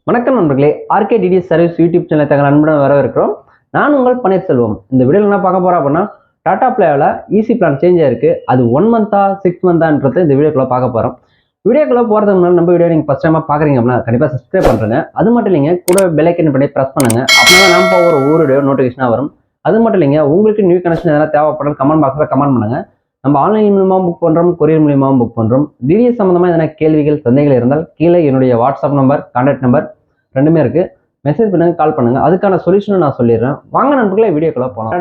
வணக்கம் நண்பர்களே, RK DTS service YouTube channel தங்கள் அன்புடன் வரவேற்கிறோம். நான் உங்கள் பன்னீர்செல்வம். இந்த வீடியோவில் என்ன பார்க்க போறோம் அப்படின்னா, டாடா பிளேவில் ஈஸி பிளான் சேஞ்ச் ஆயிருக்கு. அது 1 மந்த்தா 6 மந்த்தான்றது இந்த வீடியோக்குள்ள பார்க்க போறோம். வீடியோக்குள்ள போறதுக்கு முன்னாடி நம்ம வீடியோ நீங்க ஃபர்ஸ்ட் டைமா பாக்குறீங்க அப்படின்னா கண்டிப்பா சப்ஸ்கிரைப் பண்றேங்க. அது மட்டும் இல்லைங்க, கூட பெல் ஐக்கன் பண்ணி பிரஸ் பண்ணுங்க. அப்பதான் நான் போகிற ஒவ்வொரு வீடியோ நோட்டிஃபிகேஷனா வரும். அது மட்டும் இல்லைங்க, உங்களுக்கு நியூ கனெக்ஷன் எதனா தேவைப்படும் கமெண்ட் பாக்ஸ்ல கமெண்ட் பண்ணுங்க. நம்ம ஆன்லைன் மூலமாக புக் பண்றோம், கொரியர் மூலமாகவும் புக் பண்றோம். டிடிஎஸ் சம்பந்தமா எதனா கேள்விகள் சந்தேகங்கள் இருந்தால் கீழே என்னுடைய வாட்ஸ்அப் நம்பர், கான்டாக்ட் நம்பர் ரெண்டுமே இருக்கு. மெசேஜ் பண்ணுங்க, கால் பண்ணுங்க. அதுக்கான சொல்யூஷன் நான் சொல்லிடுறேன். வாங்க நண்பர்களே, வீடியோக்குள்ள போலாம்.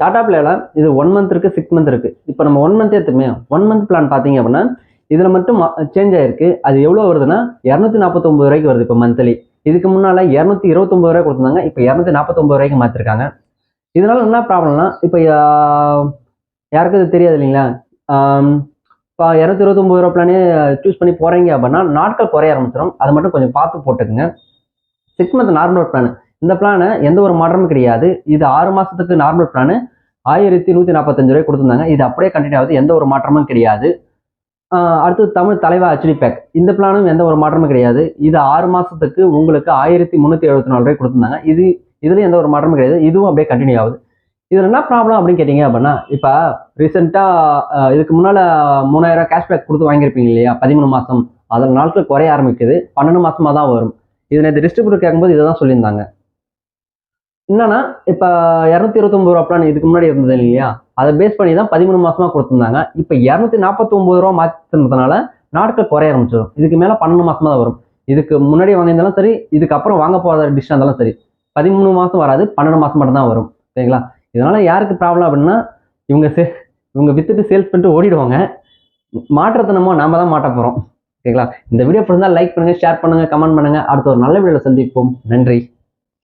டாடா பிளேல இது 1 மந்த் இருக்கு, 6 மந்த் இருக்கு. இப்போ நம்ம 1 மந்த் எடுத்துமே 1 மந்த் பிளான் பாத்தீங்க அப்படின்னா இதுல மட்டும் சேஞ்ச் ஆயிருக்கு. அது எவ்வளவு வருதுன்னா 249 ரூபாய்க்கு வருது இப்போ மந்த்லி. இதுக்கு முன்னால 229 ரூபாய் கொடுத்தாங்க, இப்போ 249 ரூபாய்க்கு மாத்திருக்காங்க. இதனால என்ன ப்ராப்ளம்னா, இப்போ யாருக்கும் இது தெரியாது இல்லைங்களா? இப்போ 229 ரூபா பிளானே சூஸ் பண்ணி போறீங்க அப்படின்னா நாட்கள் குறைய ஆரம்பிச்சிடும். அதை மட்டும் கொஞ்சம் பார்த்து போட்டுக்குங்க. 6 மந்த் நார்மல் பிளான். இந்த பிளான் எந்த ஒரு மாற்றமும் கிடையாது. இது 6 மாசத்துக்கு நார்மல் பிளான் 1145 ரூபாய் கொடுத்திருந்தாங்க. இது அப்படியே கண்டினியூ ஆகுது, எந்த ஒரு மாற்றமும் கிடையாது. அடுத்து தமிழ் தலைவா ஹெச்டி பேக். இந்த பிளானும் எந்த ஒரு மாற்றமும் கிடையாது. இது 6 மாசத்துக்கு உங்களுக்கு 1374 ரூபாய் கொடுத்திருந்தாங்க. இதுலயும் எந்த ஒரு மாற்றமும் கிடையாது. இதுவும் அப்படியே கண்டினியூ ஆகுது. இதுல என்ன ப்ராப்ளம் அப்படின்னு கேட்டீங்க அப்படின்னா, இப்ப ரீசெண்டா இதுக்கு முன்னால 3000 கேஷ்பேக் கொடுத்து வாங்கியிருப்பீங்க இல்லையா? 13 மாசம். அதில் நாட்கள் குறைய ஆரம்பிக்குது. 12 மாசமா தான் வரும். இது நேற்று டிஸ்ட்ரிபியூட்டர் கேட்கும்போது இதை தான் சொல்லியிருந்தாங்க. என்னன்னா, இப்ப 229 ரூபா பிளான் இதுக்கு முன்னாடி இருந்தது இல்லையா? அதை பேஸ் பண்ணி தான் 13 மாசமா கொடுத்திருந்தாங்க. இப்ப 249 ரூபா மாத்தினதுனால நாட்கள் குறைய ஆரம்பிச்சிடும். இதுக்கு மேல 12 மாசமா தான் வரும். இதுக்கு முன்னாடி வாங்கியிருந்தாலும் சரி, இதுக்கு அப்புறம் வாங்க போற டிஷ் இருந்தாலும் சரி, 13 மாசம் வராது, 12 மாசம் மட்டும் தான் வரும். சரிங்களா? இதனால யாருக்கு ப்ராப்ளம் அப்படின்னா, இவங்க வித்துட்டு சேல்ஸ் பண்ணிட்டு ஓடிடுவாங்க. மாற்றத்தை நாம தான் மாட்ட போறோம். ஓகேங்களா? இந்த வீடியோ பிடிச்சிருந்தா லைக் பண்ணுங்க, ஷேர் பண்ணுங்க, கமெண்ட் பண்ணுங்க. அடுத்த ஒரு நல்ல வீடியோல சந்திப்போம். நன்றி.